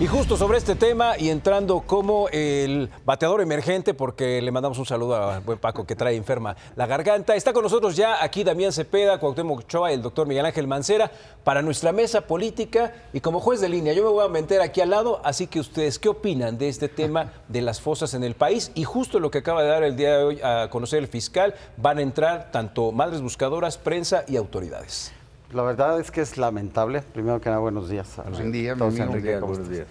Y justo sobre este tema y entrando como el bateador emergente, porque le mandamos un saludo a buen Paco que trae enferma la garganta. Está con nosotros ya aquí Damián Cepeda, Cuauhtémoc Ochoa y el doctor Miguel Ángel Mancera para nuestra mesa política. Y como juez de línea, yo me voy a meter aquí al lado, así que ustedes, ¿qué opinan de este tema de las fosas en el país? Y justo lo que acaba de dar el día de hoy a conocer el fiscal, van a entrar tanto madres buscadoras, prensa y autoridades. La verdad es que es lamentable. Primero que nada, buenos días. Buen día, todos, Enrique. buenos días.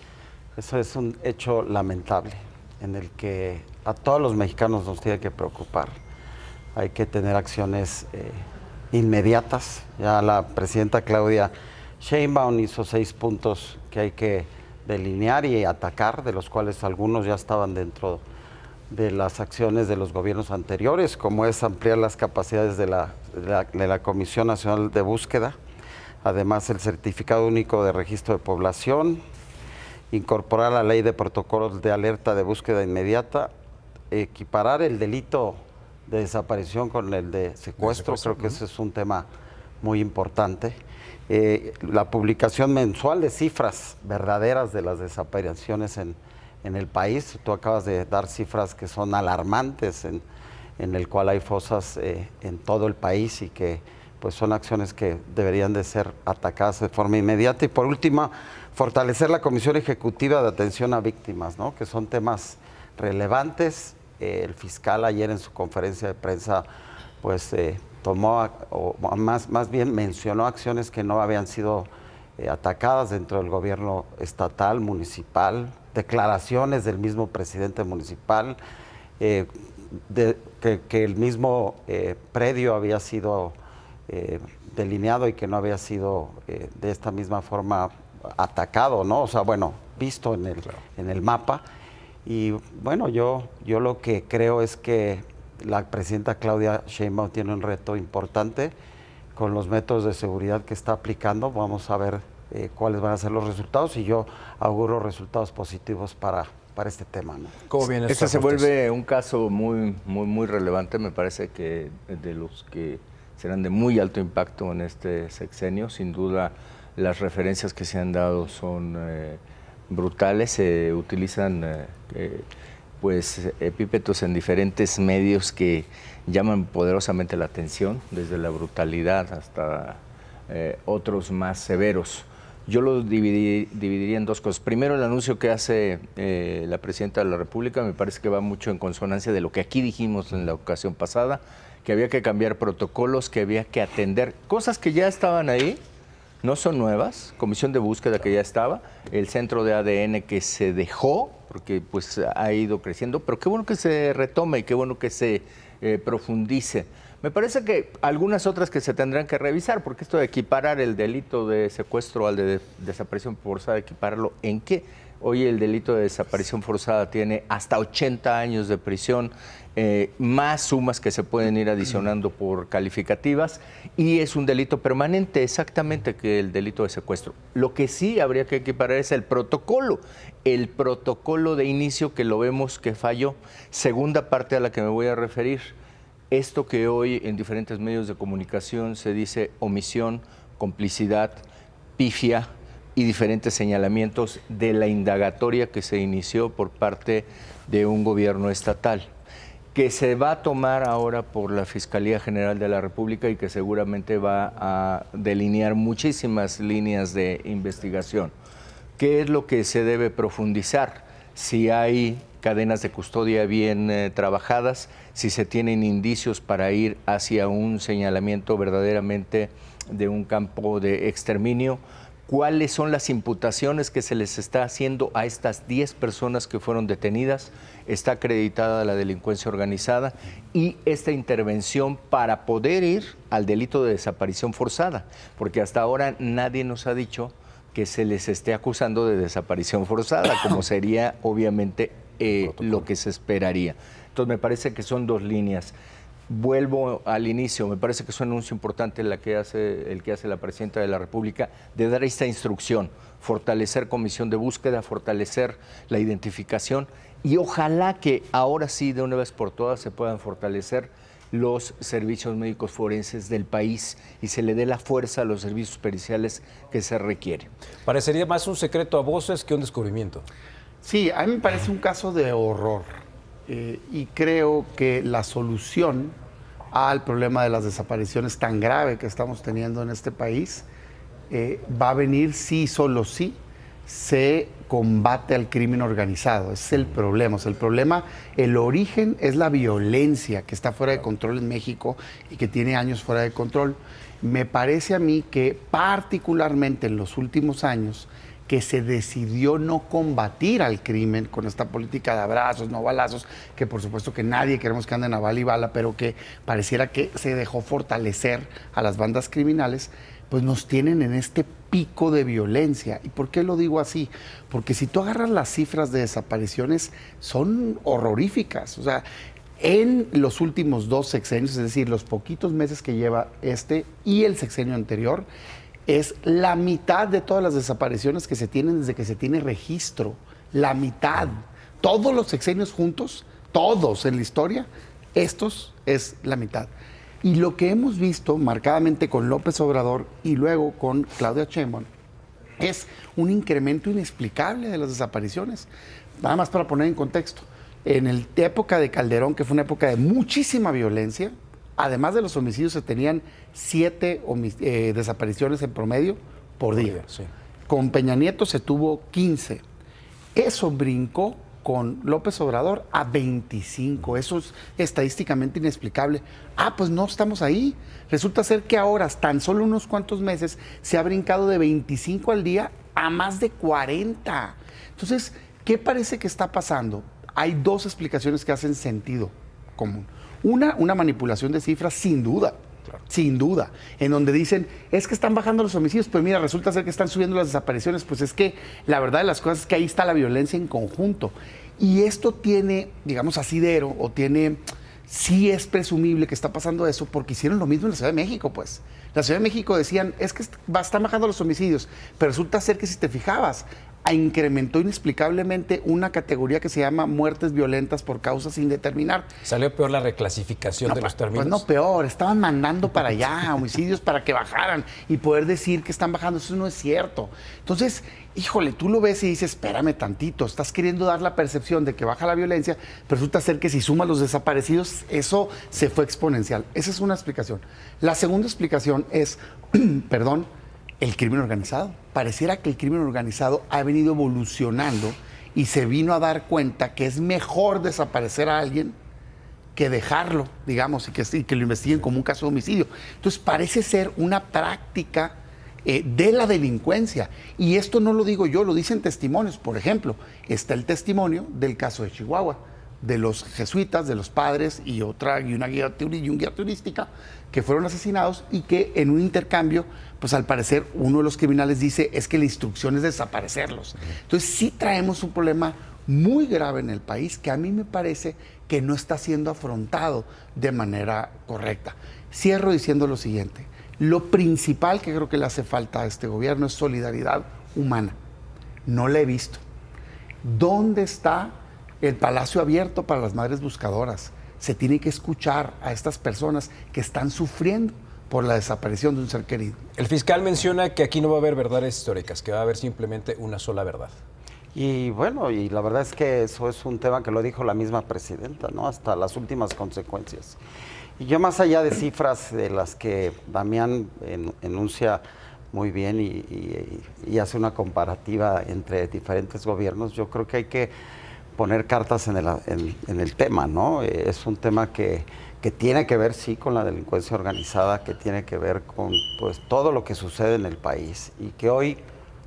Eso es un hecho lamentable en el que a todos los mexicanos nos tiene que preocupar. Hay que tener acciones inmediatas. Ya la presidenta Claudia Sheinbaum hizo 6 puntos que hay que delinear y atacar, de los cuales algunos ya estaban dentro de las acciones de los gobiernos anteriores, como es ampliar las capacidades de la Comisión Nacional de Búsqueda, además el Certificado Único de Registro de Población, incorporar la Ley de Protocolos de Alerta de Búsqueda Inmediata, equiparar el delito de desaparición con el de secuestro, creo que ese es un tema muy importante. La publicación mensual de cifras verdaderas de las desapariciones en el país. Tú acabas de dar cifras que son alarmantes, en el cual hay fosas en todo el país y que pues son acciones que deberían de ser atacadas de forma inmediata. Y por último, fortalecer la Comisión Ejecutiva de Atención a Víctimas, ¿no? Que son temas relevantes. El fiscal ayer en su conferencia de prensa pues tomó, o más bien mencionó acciones que no habían sido atacadas dentro del gobierno estatal, municipal, declaraciones del mismo presidente municipal, que el mismo predio había sido delineado y que no había sido de esta misma forma atacado, ¿no? O sea, bueno, visto en el mapa. Y bueno, yo lo que creo es que la presidenta Claudia Sheinbaum tiene un reto importante con los métodos de seguridad que está aplicando. Vamos a ver cuáles van a ser los resultados y yo auguro resultados positivos para este tema, ¿no? ¿Cómo viene este se vuelve un caso muy relevante, me parece que de los que serán de muy alto impacto en este sexenio. Sin duda, las referencias que se han dado son brutales. Se utilizan pues epítetos en diferentes medios que llaman poderosamente la atención, desde la brutalidad hasta otros más severos. Yo lo dividiría en dos cosas. Primero, el anuncio que hace la presidenta de la República me parece que va mucho en consonancia de lo que aquí dijimos en la ocasión pasada, que había que cambiar protocolos, que había que atender cosas que ya estaban ahí, no son nuevas, comisión de búsqueda que ya estaba, el centro de ADN que se dejó, porque pues ha ido creciendo, pero qué bueno que se retome y qué bueno que se profundice. Me parece que algunas otras que se tendrán que revisar, porque esto de equiparar el delito de secuestro al de desaparición forzada, equipararlo ¿en qué? Hoy el delito de desaparición forzada tiene hasta 80 años de prisión, más sumas que se pueden ir adicionando por calificativas, y es un delito permanente exactamente que el delito de secuestro. Lo que sí habría que equiparar es el protocolo de inicio, que lo vemos que falló. Segunda parte a la que me voy a referir, esto que hoy en diferentes medios de comunicación se dice omisión, complicidad, pifia y diferentes señalamientos de la indagatoria que se inició por parte de un gobierno estatal, que se va a tomar ahora por la Fiscalía General de la República y que seguramente va a delinear muchísimas líneas de investigación. ¿Qué es lo que se debe profundizar? Si hay cadenas de custodia bien trabajadas, si se tienen indicios para ir hacia un señalamiento verdaderamente de un campo de exterminio, cuáles son las imputaciones que se les está haciendo a estas 10 personas que fueron detenidas, está acreditada la delincuencia organizada y esta intervención para poder ir al delito de desaparición forzada, porque hasta ahora nadie nos ha dicho que se les esté acusando de desaparición forzada, como sería obviamente lo que se esperaría. Entonces me parece que son dos líneas. Vuelvo al inicio, me parece que es un anuncio importante el que hace la presidenta de la República de dar esta instrucción, fortalecer comisión de búsqueda, fortalecer la identificación y ojalá que ahora sí de una vez por todas se puedan fortalecer los servicios médicos forenses del país y se le dé la fuerza a los servicios periciales que se requiere. Parecería más un secreto a voces que un descubrimiento. Sí, a mí me parece un caso de horror y creo que la solución al problema de las desapariciones tan grave que estamos teniendo en este país va a venir si, solo si, se combate al crimen organizado. Ese es el problema. O sea, el origen es la violencia que está fuera de control en México y que tiene años fuera de control. Me parece a mí que particularmente en los últimos años que se decidió no combatir al crimen con esta política de abrazos, no balazos, que por supuesto que nadie queremos que anden a bala y bala, pero que pareciera que se dejó fortalecer a las bandas criminales, pues nos tienen en este pico de violencia. ¿Y por qué lo digo así? Porque si tú agarras las cifras de desapariciones, son horroríficas. O sea, en los últimos 2 sexenios, es decir, los poquitos meses que lleva este y el sexenio anterior, es la mitad de todas las desapariciones que se tienen desde que se tiene registro. La mitad. Todos los sexenios juntos, todos en la historia, estos es la mitad. Y lo que hemos visto marcadamente con López Obrador y luego con Claudia Sheinbaum es un incremento inexplicable de las desapariciones. Nada más para poner en contexto. En la época de Calderón, que fue una época de muchísima violencia, además de los homicidios, se tenían 7 desapariciones en promedio por día. Sí. Con Peña Nieto se tuvo 15. Eso brincó con López Obrador a 25. Eso es estadísticamente inexplicable. Pues no estamos ahí. Resulta ser que ahora, tan solo unos cuantos meses, se ha brincado de 25 al día a más de 40. Entonces, ¿qué parece que está pasando? Hay 2 explicaciones que hacen sentido común. Una manipulación de cifras, sin duda, sin duda, en donde dicen, es que están bajando los homicidios, pues mira, resulta ser que están subiendo las desapariciones, pues es que la verdad de las cosas es que ahí está la violencia en conjunto. Y esto tiene, digamos, asidero, o tiene, sí es presumible que está pasando eso, porque hicieron lo mismo en la Ciudad de México, pues. La Ciudad de México decían, es que están bajando los homicidios, pero resulta ser que si te fijabas, incrementó inexplicablemente una categoría que se llama muertes violentas por causas sin determinar. ¿Salió peor la reclasificación de los términos? Pues no peor, estaban mandando para allá homicidios para que bajaran y poder decir que están bajando, eso no es cierto. Entonces, híjole, tú lo ves y dices, espérame tantito, estás queriendo dar la percepción de que baja la violencia, pero resulta ser que si sumas los desaparecidos, eso se fue exponencial. Esa es una explicación. La segunda explicación es, perdón, el crimen organizado. Pareciera que el crimen organizado ha venido evolucionando y se vino a dar cuenta que es mejor desaparecer a alguien que dejarlo, digamos, y que lo investiguen como un caso de homicidio. Entonces parece ser una práctica de la delincuencia. Y esto no lo digo yo, lo dicen testimonios. Por ejemplo, está el testimonio del caso de Chihuahua, de los jesuitas, de los padres y un guía turística que fueron asesinados y que en un intercambio, pues al parecer uno de los criminales dice es que la instrucción es desaparecerlos. Entonces sí traemos un problema muy grave en el país que a mí me parece que no está siendo afrontado de manera correcta. Cierro diciendo lo siguiente, lo principal que creo que le hace falta a este gobierno es solidaridad humana. No la he visto. ¿Dónde está el Palacio Abierto para las Madres Buscadoras? Se tiene que escuchar a estas personas que están sufriendo por la desaparición de un ser querido. El fiscal menciona que aquí no va a haber verdades históricas, que va a haber simplemente una sola verdad. Y bueno, y la verdad es que eso es un tema que lo dijo la misma presidenta, ¿no? Hasta las últimas consecuencias. Y yo, más allá de cifras de las que Damián enuncia muy bien y hace una comparativa entre diferentes gobiernos, yo creo que hay que poner cartas en el tema, ¿no? Es un tema que tiene que ver, sí, con la delincuencia organizada, que tiene que ver con pues todo lo que sucede en el país y que hoy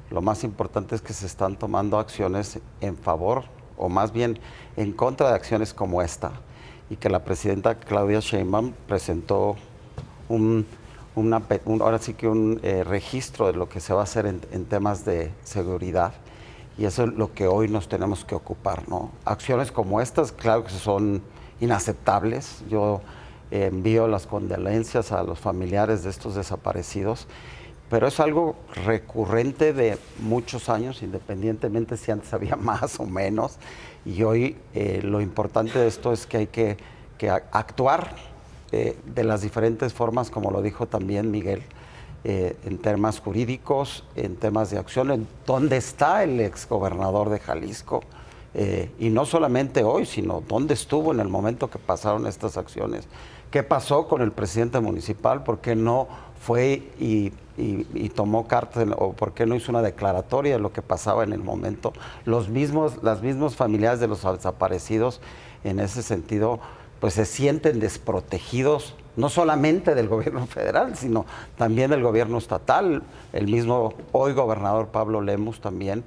lo más importante es que se están tomando acciones en favor, o más bien en contra de acciones como esta, y que la presidenta Claudia Sheinbaum presentó ahora sí que un registro de lo que se va a hacer en temas de seguridad. Y eso es lo que hoy nos tenemos que ocupar, ¿no? Acciones como estas, claro que son inaceptables. Yo envío las condolencias a los familiares de estos desaparecidos, pero es algo recurrente de muchos años, independientemente si antes había más o menos. Y hoy lo importante de esto es que hay que actuar de las diferentes formas, como lo dijo también Miguel, en temas jurídicos, en temas de acción, en dónde está el exgobernador de Jalisco, y no solamente hoy, sino dónde estuvo en el momento que pasaron estas acciones. ¿Qué pasó con el presidente municipal? ¿Por qué no fue y tomó cartas, o por qué no hizo una declaratoria de lo que pasaba en el momento? Las mismos familiares de los desaparecidos, en ese sentido, pues se sienten desprotegidos, no solamente del gobierno federal, sino también del gobierno estatal. El mismo hoy gobernador Pablo Lemus también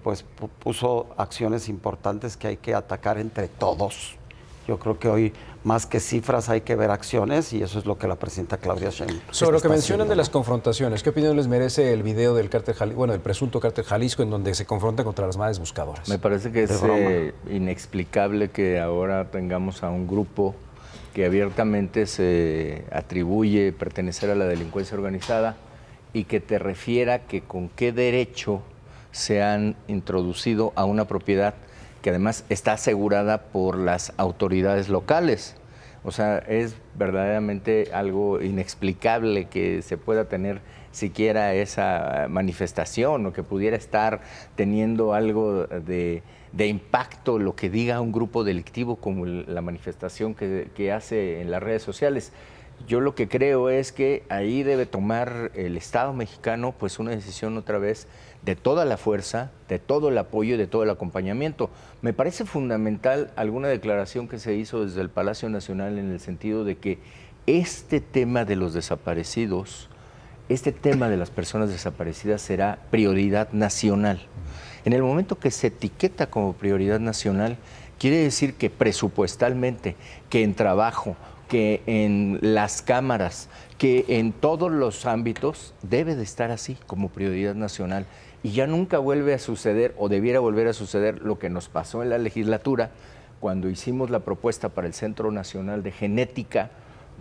pues puso acciones importantes que hay que atacar entre todos. Yo creo que hoy, más que cifras, hay que ver acciones, y eso es lo que la presidenta Claudia Sheinbaum Sobre lo que está mencionan haciendo, de las confrontaciones, ¿qué opinión les merece el video del cártel Jalisco, bueno, del presunto cártel Jalisco, en donde se confronta contra las madres buscadoras? Me parece que es inexplicable que ahora tengamos a un grupo que abiertamente se atribuye pertenecer a la delincuencia organizada y que te refiera que con qué derecho se han introducido a una propiedad que además está asegurada por las autoridades locales. O sea, es verdaderamente algo inexplicable que se pueda tener siquiera esa manifestación, o que pudiera estar teniendo algo de impacto lo que diga un grupo delictivo como la manifestación que hace en las redes sociales. Yo lo que creo es que ahí debe tomar el Estado mexicano pues una decisión otra vez de toda la fuerza, de todo el apoyo y de todo el acompañamiento. Me parece fundamental alguna declaración que se hizo desde el Palacio Nacional, en el sentido de que este tema de los desaparecidos, este tema de las personas desaparecidas será prioridad nacional. En el momento que se etiqueta como prioridad nacional, quiere decir que presupuestalmente, que en trabajo, que en las cámaras, que en todos los ámbitos debe de estar así como prioridad nacional. Y ya nunca vuelve a suceder, o debiera volver a suceder, lo que nos pasó en la legislatura cuando hicimos la propuesta para el Centro Nacional de Genética,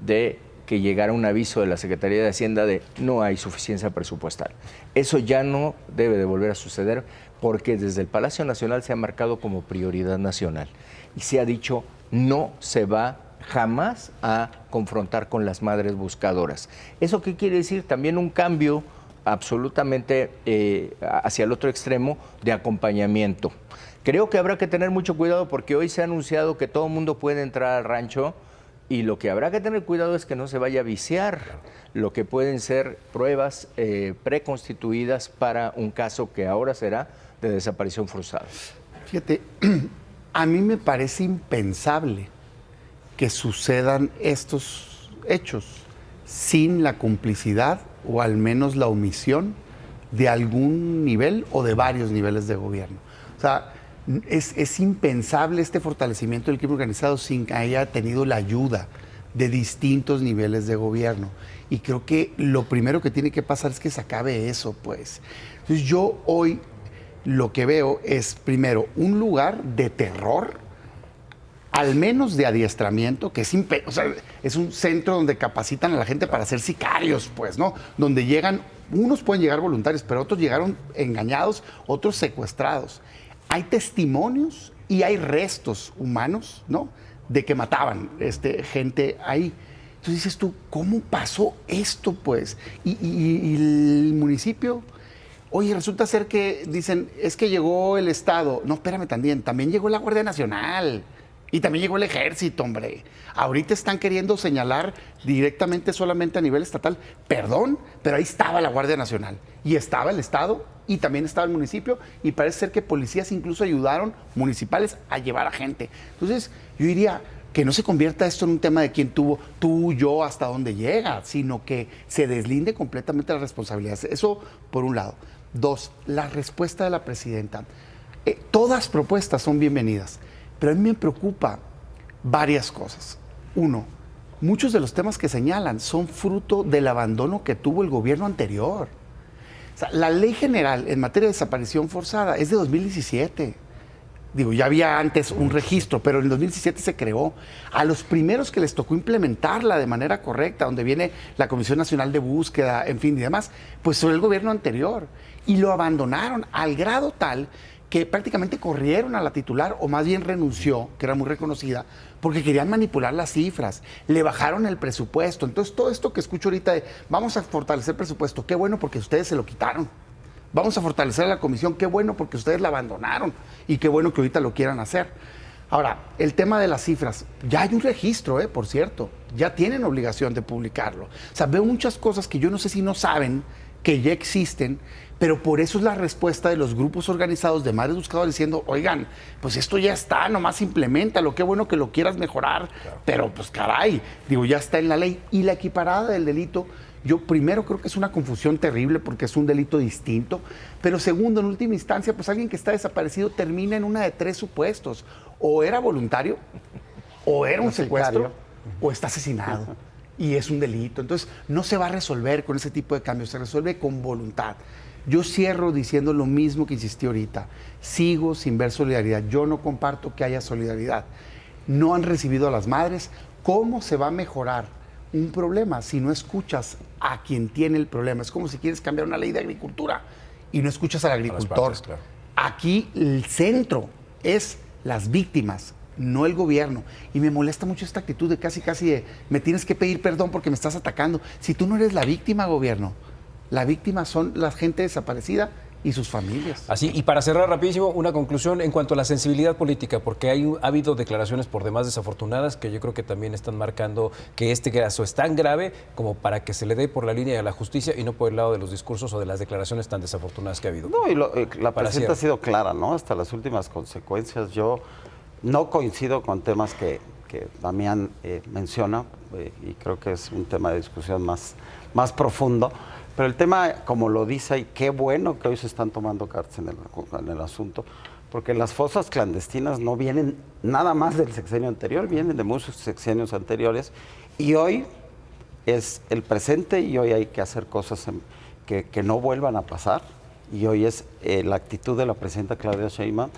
de que llegara un aviso de la Secretaría de Hacienda de no hay suficiencia presupuestal. Eso ya no debe de volver a suceder, porque desde el Palacio Nacional se ha marcado como prioridad nacional y se ha dicho no se va jamás a confrontar con las madres buscadoras. ¿Eso qué quiere decir? También un cambio absolutamente hacia el otro extremo de acompañamiento. Creo que habrá que tener mucho cuidado, porque hoy se ha anunciado que todo el mundo puede entrar al rancho, y lo que habrá que tener cuidado es que no se vaya a viciar lo que pueden ser pruebas preconstituidas para un caso que ahora será de desaparición forzada. Fíjate, a mí me parece impensable que sucedan estos hechos sin la complicidad, o al menos la omisión, de algún nivel o de varios niveles de gobierno. O sea, es impensable este fortalecimiento del crimen organizado sin que haya tenido la ayuda de distintos niveles de gobierno. Y creo que lo primero que tiene que pasar es que se acabe eso, pues. Entonces yo hoy lo que veo es, primero, un lugar de terror, al menos de adiestramiento, que es un centro donde capacitan a la gente para ser sicarios, pues, ¿no? Donde llegan, unos pueden llegar voluntarios, pero otros llegaron engañados, otros secuestrados. Hay testimonios y hay restos humanos, ¿no?, de que mataban gente ahí. Entonces dices tú, ¿cómo pasó esto, pues? Y el municipio, oye, resulta ser que dicen, es que llegó el Estado. No, espérame, también llegó la Guardia Nacional. Y también llegó el Ejército, hombre. Ahorita están queriendo señalar directamente solamente a nivel estatal. Perdón, pero ahí estaba la Guardia Nacional. Y estaba el Estado, y también estaba el municipio. Y parece ser que policías incluso ayudaron, municipales, a llevar a gente. Entonces, yo diría que no se convierta esto en un tema de quién tuvo, tú, yo, hasta dónde llega, sino que se deslinde completamente las responsabilidades. Eso, por un lado. Dos, la respuesta de la presidenta. Todas propuestas son bienvenidas. Pero a mí me preocupa varias cosas. Uno, muchos de los temas que señalan son fruto del abandono que tuvo el gobierno anterior. O sea, la ley general en materia de desaparición forzada es de 2017. Digo, ya había antes un registro, pero en 2017 se creó. A los primeros que les tocó implementarla de manera correcta, donde viene la Comisión Nacional de Búsqueda, en fin, y demás, pues fue el gobierno anterior. Y lo abandonaron al grado tal que prácticamente corrieron a la titular, o más bien renunció, que era muy reconocida, porque querían manipular las cifras, le bajaron el presupuesto. Entonces, todo esto que escucho ahorita de vamos a fortalecer el presupuesto, qué bueno porque ustedes se lo quitaron. Vamos a fortalecer a la comisión, qué bueno porque ustedes la abandonaron y qué bueno que ahorita lo quieran hacer. Ahora, el tema de las cifras, ya hay un registro, por cierto, ya tienen obligación de publicarlo. O sea, veo muchas cosas que yo no sé si no saben que ya existen, pero por eso es la respuesta de los grupos organizados de madres buscadoras diciendo, oigan, pues esto ya está, nomás impleméntalo, qué bueno que lo quieras mejorar, pero pues caray, digo, ya está en la ley. Y la equiparada del delito, yo primero creo que es una confusión terrible porque es un delito distinto, pero segundo, en última instancia, pues alguien que está desaparecido termina en una de 3 supuestos, o era voluntario, o era un secuestro, o está asesinado. Y es un delito. Entonces, no se va a resolver con ese tipo de cambios, se resuelve con voluntad. Yo cierro diciendo lo mismo que insistí ahorita. Sigo sin ver solidaridad. Yo no comparto que haya solidaridad. No han recibido a las madres. ¿Cómo se va a mejorar un problema si no escuchas a quien tiene el problema? Es como si quieres cambiar una ley de agricultura y no escuchas al agricultor. partes, claro. Aquí el centro es las víctimas, no el gobierno. Y me molesta mucho esta actitud de casi de me tienes que pedir perdón porque me estás atacando. Si tú no eres la víctima, gobierno, la víctima son la gente desaparecida y sus familias. Así, y para cerrar rapidísimo, una conclusión en cuanto a la sensibilidad política, porque ha habido declaraciones por demás desafortunadas que yo creo que también están marcando que este caso es tan grave como para que se le dé por la línea de la justicia y no por el lado de los discursos o de las declaraciones tan desafortunadas que ha habido. No, y la presidenta ha sido clara, ¿no? Hasta las últimas consecuencias. Yo no coincido con temas que Damián menciona, y creo que es un tema de discusión más profundo. Pero el tema, como lo dice, y qué bueno que hoy se están tomando cartas en el asunto, porque las fosas clandestinas no vienen nada más del sexenio anterior, vienen de muchos sexenios anteriores, y hoy es el presente y hoy hay que hacer cosas que no vuelvan a pasar, y hoy es la actitud de la presidenta Claudia Sheinbaum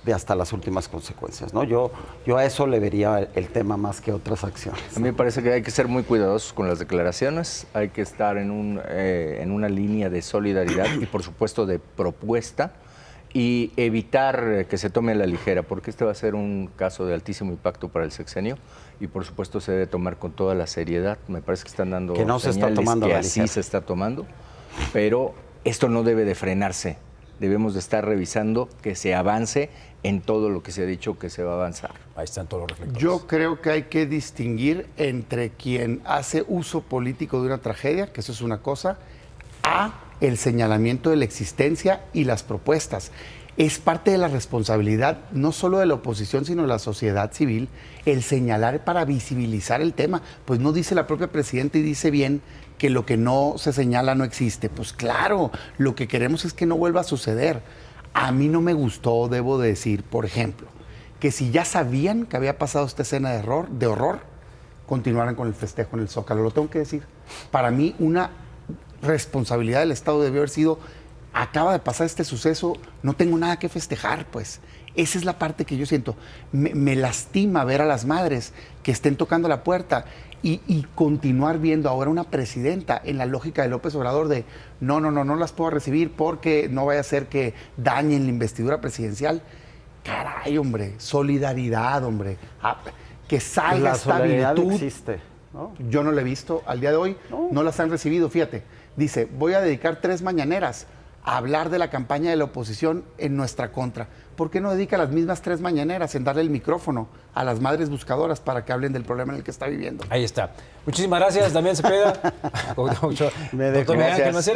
de hasta las últimas consecuencias, ¿no? Yo a eso le vería el tema más que otras acciones. A mí me parece que hay que ser muy cuidadosos con las declaraciones, hay que estar en una línea de solidaridad y por supuesto de propuesta y evitar que se tome a la ligera, porque este va a ser un caso de altísimo impacto para el sexenio y por supuesto se debe tomar con toda la seriedad. Me parece que están dando que no se está tomando que a la así ligera. se está tomando, pero esto no debe de frenarse. Debemos de estar revisando que se avance en todo lo que se ha dicho que se va a avanzar. Ahí están todos los reflectores. Yo creo que hay que distinguir entre quien hace uso político de una tragedia, que eso es una cosa, a el señalamiento de la existencia y las propuestas. Es parte de la responsabilidad no solo de la oposición, sino de la sociedad civil, el señalar para visibilizar el tema. Pues no dice la propia presidenta y dice bien que lo que no se señala no existe. Pues claro, lo que queremos es que no vuelva a suceder. A mí no me gustó, debo de decir, por ejemplo, que si ya sabían que había pasado esta escena de horror, continuaran con el festejo en el Zócalo. Lo tengo que decir. Para mí, una responsabilidad del Estado debió haber sido, acaba de pasar este suceso, no tengo nada que festejar, pues. Esa es la parte que yo siento. Me lastima ver a las madres que estén tocando la puerta y continuar viendo ahora una presidenta en la lógica de López Obrador de no las puedo recibir porque no vaya a ser que dañen la investidura presidencial. Caray, hombre, solidaridad, hombre. Que salga esta virtud. Existe, ¿no? Yo no la he visto al día de hoy, no las han recibido, fíjate. Dice, voy a dedicar 3 mañaneras a hablar de la campaña de la oposición en nuestra contra. ¿Por qué no dedica las mismas 3 mañaneras en darle el micrófono a las madres buscadoras para que hablen del problema en el que está viviendo? Ahí está. Muchísimas gracias, Damián Cepeda. Me dejó. Doctor Miguel Ángel Mancera.